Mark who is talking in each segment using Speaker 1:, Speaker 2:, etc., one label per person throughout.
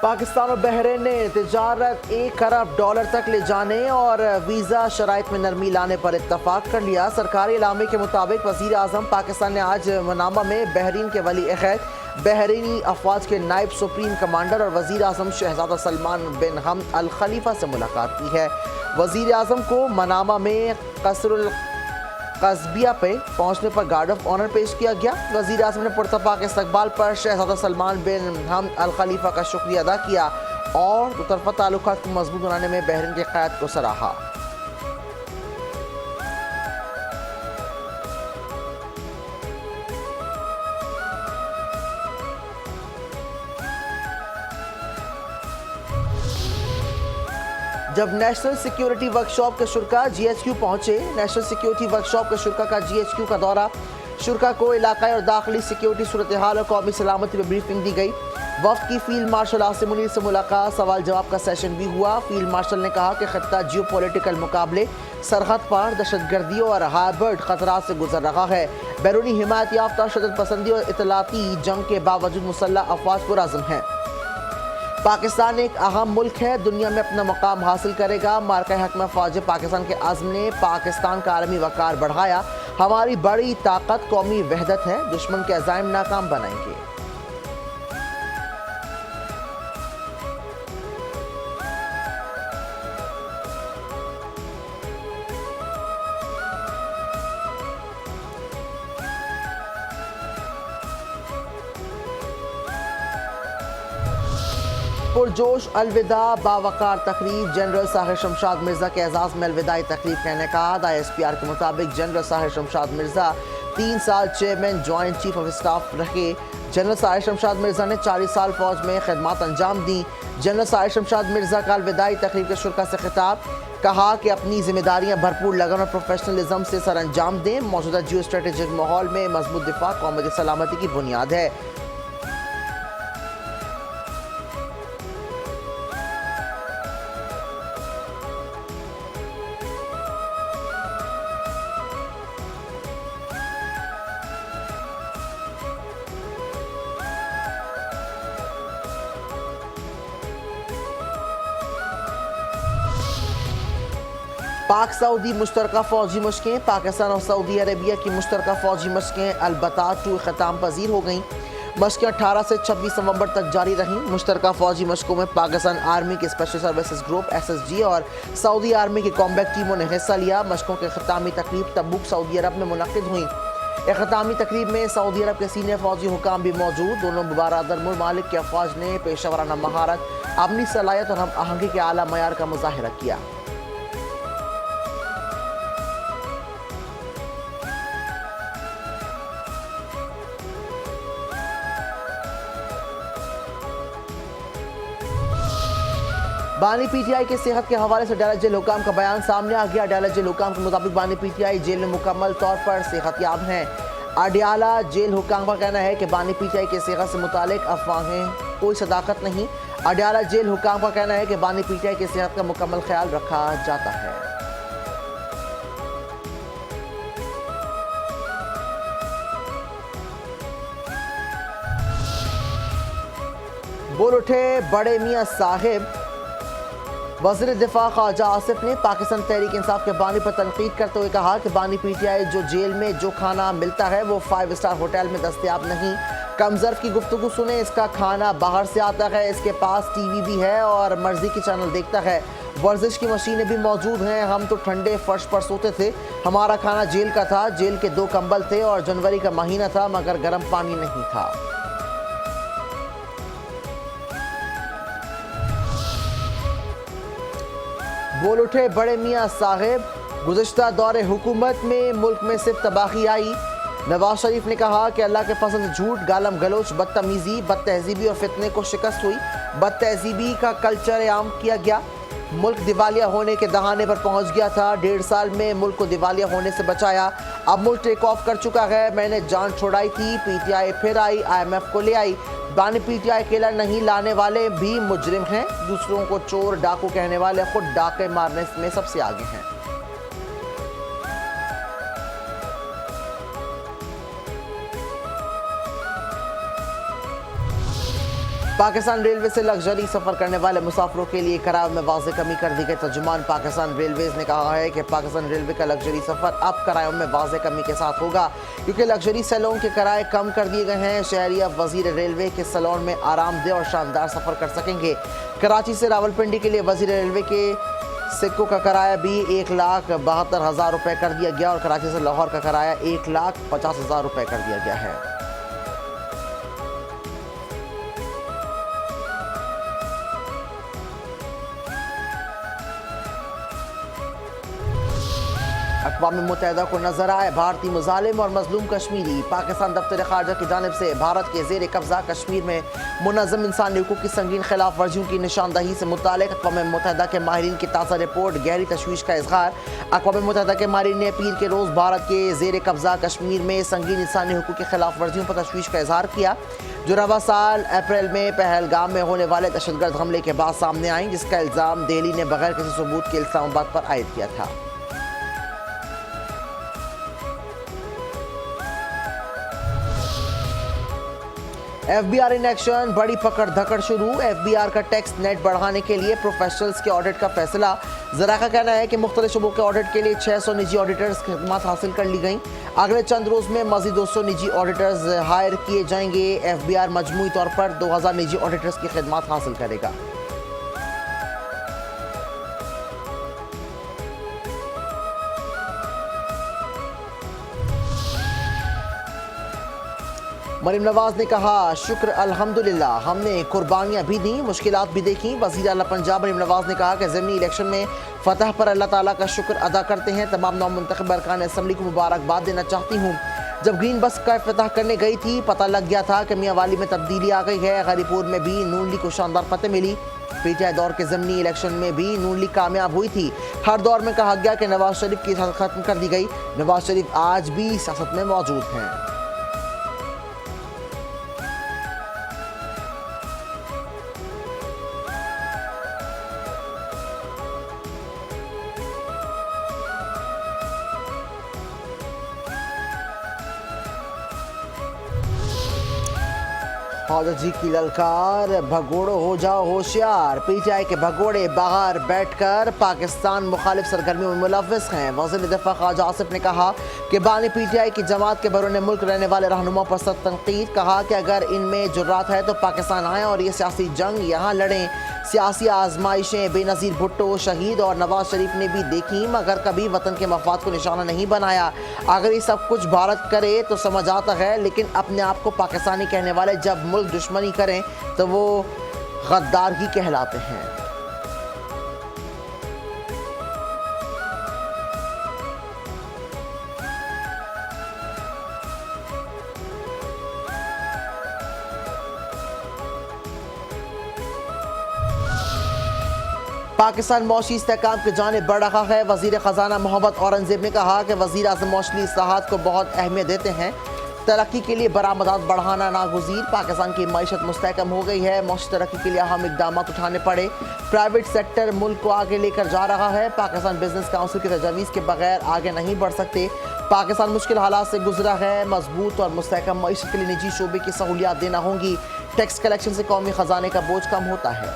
Speaker 1: पाकिस्तान और बहरीन ने तिजारत $1 खरब तक ले जाने और वीज़ा शराइत में नरमी लाने पर इत्तफाक कर लिया। सरकारी इलामे के मुताबिक वज़ीर आज़म पाकिस्तान ने आज मनामा में बहरीन के वली अहद, बहरीनी अफवाज के नायब सुप्रीम कमांडर और वज़ीर आज़म शहज़ादा सलमान बिन हमद अल खलीफा से मुलाकात की है। वज़ीर आज़म को मनामा में कसरुल कस्बिया पे पहुंचने पर गार्ड ऑफ ऑनर पेश किया गया। वज़ीर आज़म ने पुरतपाक इस्तकबाल पर शहज़ादा सलमान बिन हमद अल खलीफा का शुक्रिया अदा किया और दोतरफ़ा ताल्लुकात को मजबूत बनाने में बहरीन की क़यादत को सराहा। जब नेशनल सिक्योरिटी वर्कशॉप के शुरा GHQ पहुंचे, नेशनल सिक्योरिटी वर्कशॉप के शुरा का GHQ का दौरा, शुरा को इलाकाई और दाखिली सिक्योरिटी सूरत हाल और कौमी सलामती पर ब्रीफिंग दी गई। वफ्द की फील्ड मार्शल आसिम मुनीर से मुलाकात, सवाल जवाब का सेशन भी हुआ। फील्ड मार्शल ने कहा कि खत्ता जियो पॉलिटिकल मुकाबले, सरहद पार दहशतगर्दी और हाइब्रिड खतरात से गुजर रहा है। बैरूनी हिमायत याफ्ता शदत पसंदी और इतलाती जंग के बावजूद मुसल्लह अफवाज पुरअज़्म हैं। पाकिस्तान एक अहम मुल्क है, दुनिया में अपना मकाम हासिल करेगा। मार्का हक में फौज पाकिस्तान के आज़म ने पाकिस्तान का आलमी वक़ार बढ़ाया। हमारी बड़ी ताकत कौमी वहदत है, दुश्मन के अज़ाइम नाकाम बनाएंगे। पुरजोश अलविदा बावकार तकरीब, जनरल साहिर शमशाद मिर्ज़ा के एजाज़ में अलविदाई तकरीब कहने का ISPR के मुताबिक जनरल साहिर शमशाद मिर्ज़ा 3 साल chairman joint chief of staff रहे। जनरल साहिर शमशाद मिर्ज़ा ने 40 साल फौज में खिदमत अंजाम दी। जनरल साहिर शमशाद मिर्ज़ा का अलविदाई तकरीब के शुरा से खिताब, कहा कि अपनी जिम्मेदारियां भरपूर लगन और प्रोफेशनलिज्म से सर अंजाम दें। मौजूदा जियो स्ट्रेटेजिक माहौल में मजबूत दिफा कौम की सलामती की बुनियाद है। पाक सऊदी मुश्तरका फ़ौजी मशक़ें, पाकिस्तान और सऊदी अरबिया की मुश्तरका फ़ौजी मशक़ें अलबत्ता ख़त्म पजीर हो गईं। मशक़ें 18 से 26 नवंबर तक जारी रहीं। मुश्तरका फ़ौजी मशक़ों में पाकिस्तान आर्मी की स्पेशल सर्विसेज ग्रुप SSG और सऊदी आर्मी की कॉम्बैट टीमों ने हिस्सा लिया। मशक़ों की ख़त्मी तकरीब तबूक सऊदी अरब में मुनक़िद हुई। ख़त्मी तकरीब में सऊदी अरब के सीनियर फ़ौजी हुकाम भी मौजूद। दोनों मुबारदर मुमालिक के अफवाज ने पेशेवराना महारत, अपनी सलाहियत और हम आहंगी के आला मयार का मुज़ाहिरा किया। बानी PTI के सेहत के हवाले से अडालत जेल हुकाम का बयान सामने आ गया। अडालत जेल हुकाम के मुताबिक बानी PTI जेल में मुकम्मल तौर पर सेहतयाब हैं। अडियाला जेल हुकाम का कहना है कि बानी PTI के सेहत से मुतालिक अफवाहें कोई सदाकत नहीं। अडियाला जेल हुकाम का कहना है कि बानी PTI की सेहत का मुकम्मल ख्याल रखा जाता है। बोल उठे बड़े मियां साहिब। वज़ीर दिफा ख्वाजा आसिफ ने पाकिस्तान तहरीक इंसाफ के बानी पर तनकीद करते हुए कहा कि बानी PTI जो जेल में जो खाना मिलता है वो 5 स्टार होटल में दस्तयाब नहीं। कमजर्फ की गुफ्तगू सुने, इसका खाना बाहर से आता है, इसके पास TV भी है और मर्जी की चैनल देखता है। वर्जिश की मशीनें भी मौजूद हैं। हम तो ठंडे फर्श पर सोते थे। हमारा खाना जेल का था, जेल के 2 कंबल थे और जनवरी का महीना था मगर गर्म पानी नहीं था। बोल उठे बड़े मियां साहिब। गुज़िश्ता दौरे हुकूमत में मुल्क में सिर्फ तबाही आई। नवाज शरीफ ने कहा कि अल्लाह के फजल से झूठ, गालम गलोच, बदतमीज़ी, बदतहजीबी और फितने को शिकस्त हुई। बदतहजीबी का कल्चर आम किया गया। मुल्क दिवालिया होने के दहाने पर पहुंच गया था। 1.5 साल में मुल्क को दिवालिया होने से बचाया। अब मुल्क टेक ऑफ कर चुका है। मैंने जान छोड़ाई थी, PTI फिर आई, IMF को ले आई। बानी PTI अकेला नहीं, लाने वाले भी मुजरिम हैं। दूसरों को चोर डाकू कहने वाले खुद डाके मारने में सबसे आगे हैं। पाकिस्तान रेलवे से लग्जरी सफ़र करने वाले मुसाफिरों के लिए किराए में वाज़ेह कमी कर दी गई। तर्जुमान पाकिस्तान रेलवेज़ ने कहा है कि पाकिस्तान रेलवे का लग्जरी सफ़र अब किरायों में वाज़ेह कमी के साथ होगा, क्योंकि लग्जरी सैलून के किराए कम कर दिए गए हैं। शहरी अब वज़ीर रेलवे के सैलून में आरामदेह और शानदार सफ़र कर सकेंगे। कराची से रावलपिंडी के लिए वज़ीर रेलवे के सिक्कों का किराया भी 1,72,000 रुपये कर दिया गया और कराची से लाहौर का किराया 1,50,000 रुपये कर दिया गया है। अक़वाम मुत्तहिदा को नजर आए भारतीय मुजालिम और मजलूम कश्मीरी। पाकिस्तान दफ्तर खारजा की जानिब से भारत के जेर कब्जा कश्मीर में मुनज़्ज़म इंसानी हुकूक़ की संगीन खिलाफ वर्जियों की निशानदही से मुताल्लिक़ अक़वाम मुत्तहिदा के माहिरीन की ताज़ा रिपोर्ट गहरी तशवीश का इज़हार। अक़वाम मुत्तहिदा के माहिरीन ने पीर के रोज़ भारत के जेर कब्जा कश्मीर में संगीन इंसानी हुकूक़ की खिलाफ वर्जियों पर तशवीश का इज़हार किया, जो रवा साल अप्रैल में पहलगाम में होने वाले दहशतगर्द हमले के बाद सामने आई, जिसका इल्ज़ाम दिल्ली ने बगैर किसी सबूत के इस्लामाबाद पर आयद किया था। FBI इन एक्शन, बड़ी पकड़ धकड़ शुरू। FBI का टैक्स नेट बढ़ाने के लिए प्रोफेशनल्स के ऑडिट का फैसला। जरा का कहना है कि मुख्तलिफ शुबों के ऑडिट के लिए 600 निजी ऑडिटर्स की खिदमत हासिल कर ली गई। अगले चंद रोज में मजीद 200 निजी ऑडिटर्स हायर किए जाएंगे। FBI मजमूई तौर पर 2000 निजी ऑडिटर्स की खिदमत हासिल करेगा। मरीम नवाज ने कहा, शुक्र अल्हम्दुलिल्लाह, हमने कुर्बानियाँ भी दी, मुश्किलात भी देखी। वज़ीर आला पंजाब मरीम नवाज ने कहा कि ज़मीनी इलेक्शन में फ़तह पर अल्लाह ताला का शुक्र अदा करते हैं। तमाम नौमुंतखब अरकान असम्बली को मुबारकबाद देना चाहती हूँ। जब ग्रीन बस का इफ्तिताह करने गई थी, पता लग गया था कि मियाँ वाली में तब्दीली आ गई है। गरीपुर में भी नून लीग को शानदार फतेह मिली। पीटीआई दौर के ज़मीनी इलेक्शन में भी नून लीग कामयाब हुई थी। हर दौर में कहा गया कि नवाज शरीफ की सियासत ख़त्म कर दी गई। नवाज शरीफ आज भी सियासत में मौजूद हैं। ख्वाजा जी की ललकार, भगोड़ो हो जाओ होशियार। पीटीआई के भगोड़े बाहर बैठकर पाकिस्तान मुखालिफ सरगर्मियों में मुलव्वस हैं। वज़ीर दिफा ख्वाजा आसिफ ने कहा कि बानी पीटीआई की जमात के बैरून मुल्क रहने वाले रहनुमाओं पर सख्त तनकीद। कहा कि अगर इनमें जुर्रात है तो पाकिस्तान आएँ और ये सियासी जंग यहाँ लड़ें। सियासी आजमाइशें बेनज़ीर भुट्टो, शहीद और नवाज शरीफ ने भी देखी, मगर कभी वतन के मफाद को निशाना नहीं बनाया। अगर ये सब कुछ भारत करे तो समझ आता है, लेकिन अपने आप को पाकिस्तानी कहने वाले जब मुल्क दुश्मनी करें तो वो गद्दार ही कहलाते हैं। पाकिस्तान मौशी इस्तेहकाम की जानिब बढ़ रहा है। वज़ीर ख़जाना मोहम्मद औरंगज़ेब ने कहा कि वज़ीर आज़म मौसमी इस्लाहात को बहुत अहमियत देते हैं। तरक्की के लिए बरामदात बढ़ाना नागुज़ीर। पाकिस्तान की मईशत मुस्तहकम हो गई है। मौसमी तरक्की के लिए अहम इक़दाम उठाने पड़े। प्राइवेट सेक्टर मुल्क को आगे लेकर जा रहा है। पाकिस्तान बिजनेस काउंसिल की तजावीज़ के बगैर आगे नहीं बढ़ सकते। पाकिस्तान मुश्किल हालात से गुजरा है। मजबूत और मुस्तहकम मईशत के लिए निजी शोबे की सहूलियात देना होंगी। टैक्स कलेक्शन से कौमी ख़जाने का बोझ कम होता है।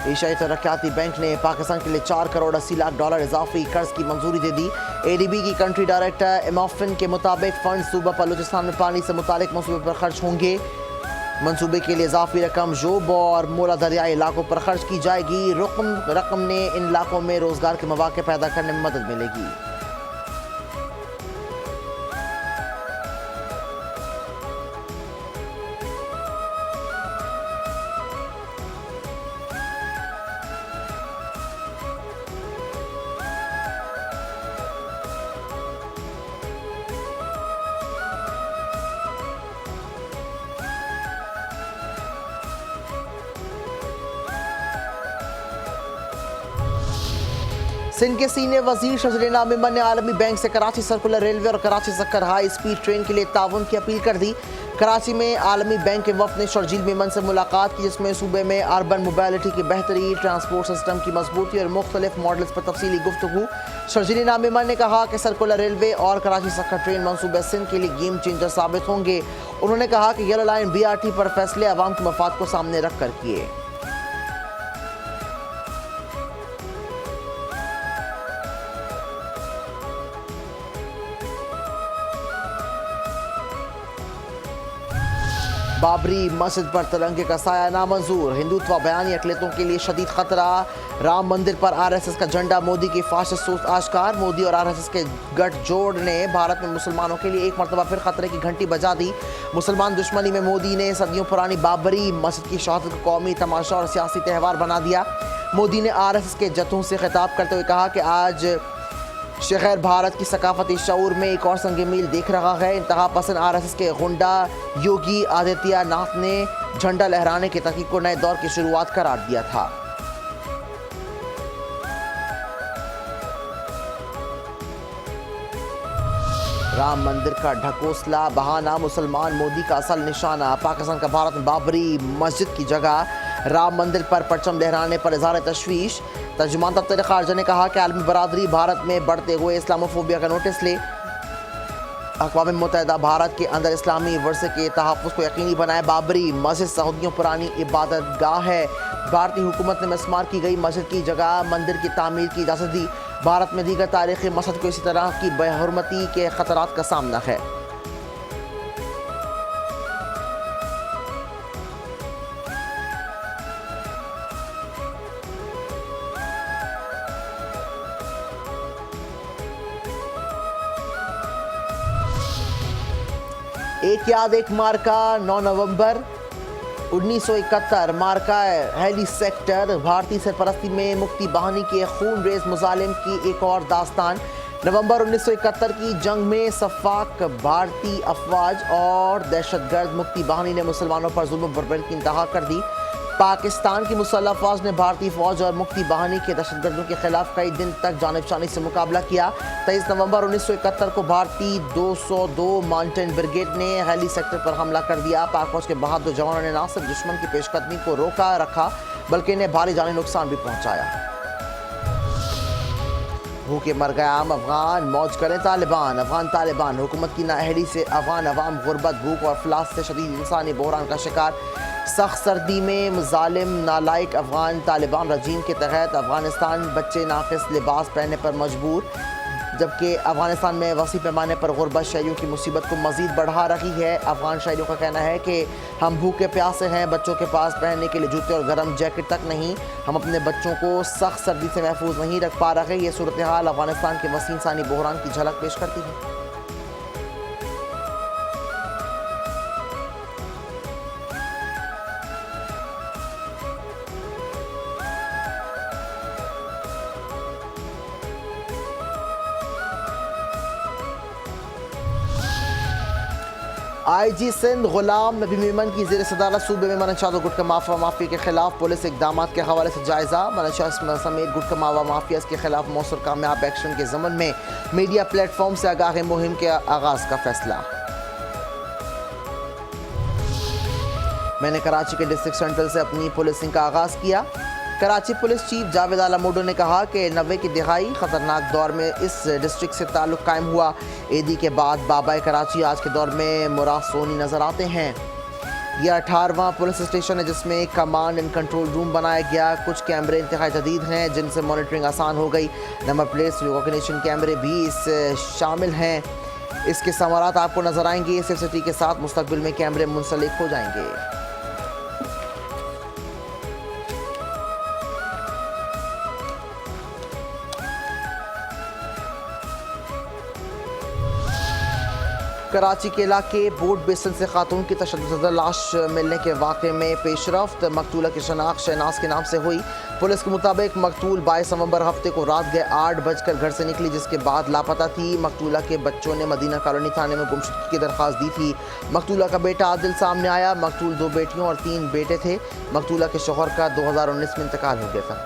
Speaker 1: एशियाई तरक्याती बैंक ने पाकिस्तान के लिए 4 करोड़ 80 लाख डॉलर इजाफी कर्ज की मंजूरी दे दी। एडीबी की कंट्री डायरेक्टर इमाफिन के मुताबिक फंड सूबा बलूचिस्तान में पानी से मुतालिक मंसूबे पर खर्च होंगे। मंसूबे के लिए इजाफी रकम जोब और मोला दरियाई इलाकों पर खर्च की जाएगी। रकम ने इन इलाकों में रोजगार के मौके पैदा करने में मदद मिलेगी। सिंध के सीनियर वजीर शजरीना मेमन ने आलमी बैंक से कराची सर्कुलर रेलवे और कराची सक्कर हाई स्पीड ट्रेन के लिए ताउन की अपील कर दी। कराची में आलमी बैंक के वफ़द ने शर्जील मेमन से मुलाकात की, जिसमें सूबे में अर्बन मोबिलिटी की बेहतरी, ट्रांसपोर्ट सिस्टम की मजबूती और मुख्तलिफ मॉडल्स पर तफसीली गुफ्तगू। शर्जील मेमन ने कहा कि सर्कुलर रेलवे और कराची सक्खर ट्रेन मनसूबे सिंध के लिए गेम चेंजर साबित होंगे। उन्होंने कहा कि येलो लाइन BRT पर फैसले अवाम के मफाद को सामने रख कर किए। बाबरी मस्जिद पर तिरंगे का साया नामंजूर, हिंदुत्व बयानी अकलियतों के लिए शदीद खतरा। राम मंदिर पर RSS का झंडा, मोदी की फाशिस्ट सोच आश्कार। मोदी और RSS के गठजोड़ ने भारत में मुसलमानों के लिए एक मरतबा फिर खतरे की घंटी बजा दी। मुसलमान दुश्मनी में मोदी ने सदियों पुरानी बाबरी मस्जिद की शहादत को कौमी तमाशा और सियासी त्यौहार बना दिया। मोदी ने RSS के जत्थों से खिताब करते हुए कहा कि आज शहर भारत की सकाफती शऊर में एक और संग मील देख रहा है। इंतहा पसंद RSS के गुंडा योगी आदित्यनाथ ने झंडा लहराने की तहकीक को नए दौर की शुरुआत करार दिया था। राम मंदिर का ढकोसला बहाना, मुसलमान मोदी का असल निशाना। पाकिस्तान का भारत में बाबरी मस्जिद की जगह राम मंदिर पर परचम लहराने पर इज़हार तशवीश। तर्जुमान दफ्तर खारजा ने कहा कि आलमी बरादरी भारत में बढ़ते हुए इस्लामोफोबिया का नोटिस ले। अक़वाम मुत्तहिदा भारत के अंदर इस्लामी वर्से के तहफ़्फ़ुज़ को यकीनी बनाए। बाबरी मस्जिद सऊदियों पुरानी इबादत गाह है। भारतीय हुकूमत ने मस्मार की गई मस्जिद की जगह मंदिर की तामीर की इजाज़त दी। भारत में दीगर तारीख़ी मस्जिद को इसी तरह की बेहुरमती के ख़तरात का सामना है। एक याद एक मार्का, 9 नवंबर 1971 मार्का हेली सेक्टर। भारतीय सरपरस्ती में मुक्ति बहानी के खून रेज मुजालिम की एक और दास्तान। नवंबर 1971 की जंग में सफाक भारतीय अफवाज और दहशतगर्द मुक्ति बहानी ने मुसलमानों पर जुल्म बर्बरी की इंतहा कर दी। पाकिस्तान की मुसल्लह अफवाज ने भारतीय फौज और मुक्ति बहानी के दहशतगर्दों के खिलाफ कई दिन तक जानिबशानी से मुकाबला किया। 23 नवंबर 1971 को भारतीय 202 माउंटेन ब्रिगेड ने हेली सेक्टर पर हमला कर दिया। पाक फौज के बहादुर जवानों ने न सिर्फ दुश्मन की पेशकदमी को रोका रखा बल्कि इन्हें भारी जानी नुकसान भी पहुंचाया। भूखे मर गए आम अफगान, मौज करें तालिबान। अफगान तालिबान हुकूमत की नाअहली से अफगान अवाम गुर्बत, भूख और अफलास से शदीद इंसानी बहरान का शिकार। सख्त सर्दी में मुजालिम नालायक अफगान तालिबान रजीम के तहत अफगानिस्तान बच्चे नाकिस लिबास पहनने पर मजबूर, जबकि अफगानिस्तान में वसी पैमाने पर गुर्बत शहरियों की मुसीबत को मज़ीद बढ़ा रही है। अफगान शहरियों का कहना है कि हम भूखे प्यासे हैं, बच्चों के पास पहनने के लिए जूते और गर्म जैकेट तक नहीं, हम अपने बच्चों को सख्त सर्दी से महफूज नहीं रख पा रहे। ये सूरत हाल अफगानिस्तान के वसी इंसानी बहरान की झलक पेश करती है। IG सिंध गुलाम नबी मेमन की ज़ेर सदारत सूबे में मनशा गुटखा माफिया के खिलाफ पुलिस इकदाम के हवाले से जायजा। मनशा समेत गुटखा माफिया के खिलाफ मौसूर कामयाब एक्शन के ज़मन में मीडिया प्लेटफॉर्म से आगाही मुहिम के आगाज़ का फैसला। मैंने कराची के डिस्ट्रिक्ट सेंट्रल से अपनी पुलिसिंग का आगाज़ किया। कराची पुलिस चीफ जावेद आला मोडो ने कहा कि 90 की दिहाई ख़तरनाक दौर में इस डिस्ट्रिक्ट से ताल्लुक़ कायम हुआ। ईदी के बाद बाबाए कराची आज के दौर में मुराद सोनी नज़र आते हैं। यह 18वां पुलिस स्टेशन है जिसमें कमांड एंड कंट्रोल रूम बनाया गया। कुछ कैमरे इंतहाई जदीद हैं जिनसे मॉनिटरिंग आसान हो गई। नंबर प्लेट रिकॉग्निशन कैमरे भी इस शामिल हैं। इसके समारात आपको नज़र आएंगे। सेफ सिटी के साथ मुस्तकबिल में कैमरे मुंसलिक हो जाएंगे। कराची के इलाके बोट बेसन से खातून की तशद्दुद लाश मिलने के वाक़े में पेशरफ्त। मकतूला की शनाख्त शहनाज के नाम से हुई। पुलिस के मुताबिक मकतूल 22 नवंबर हफ्ते को रात गए 8 बजकर घर से निकली, जिसके बाद लापता थी। मकतूला के बच्चों ने मदीना कॉलोनी थाने में गुमशुदगी की दरख्वास्त दी थी। मकतूला का बेटा आदिल सामने आया। मकतूल 2 बेटियों और 3 बेटे थे। मकतूला के शौहर का 2019 में इंतकाल हो गया था।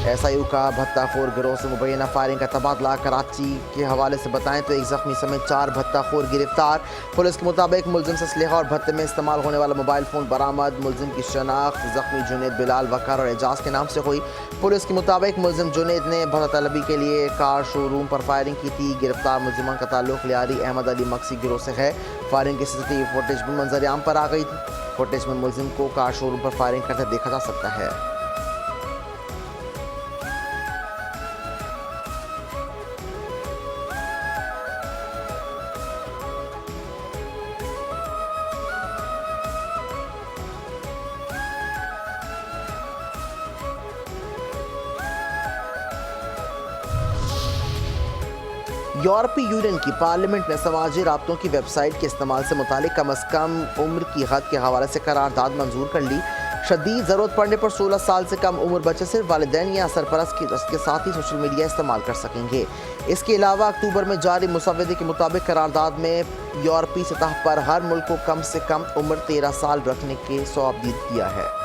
Speaker 1: SIU का भत्ताखोर गिरोह से मुबैना फायरिंग का तबादला। कराची के हवाले से बताएं तो एक जख्मी समेत 4 भत्ताखोर गिरफ्तार। पुलिस के मुताबिक मुलजिम से असलहा और भत्ते में इस्तेमाल होने वाला मोबाइल फ़ोन बरामद। मुलजिम की शनाख्त जख्मी जुनेद, बिलाल, वकार और एजाज के नाम से हुई। पुलिस के मुताबिक मुलजिम जुनेद ने भत्ता तलबी के लिए कार शोरूम पर फायरिंग की थी। गिरफ्तार मुलजिमान का ताल्लुक लियारी अहमद अली मक्सी गिरोह से है। फायरिंग की CCTV फुटेज भी मंजर आम पर आ गई थी। फुटेज में मुलजिम को कार शोरूम पर फायरिंग करते देखा जा सकता है। यूरोपीय यूनियन की पार्लियामेंट ने समाजी राब्तों की वेबसाइट के इस्तेमाल से मुतालिक कम अज़ कम उम्र की हद के हवाले से करारदाद मंजूर कर ली। शदीद ज़रूरत पड़ने पर 16 साल से कम उम्र बच्चे सिर्फ वालिदैन या सरपरस्त की दस्त के साथ ही सोशल मीडिया इस्तेमाल कर सकेंगे। इसके अलावा अक्टूबर में जारी मुसवदे के मुताबिक करारदाद में यूरोपीय सतह पर हर मुल्क को कम से कम उम्र 13 साल रखने के सौंप दिया है।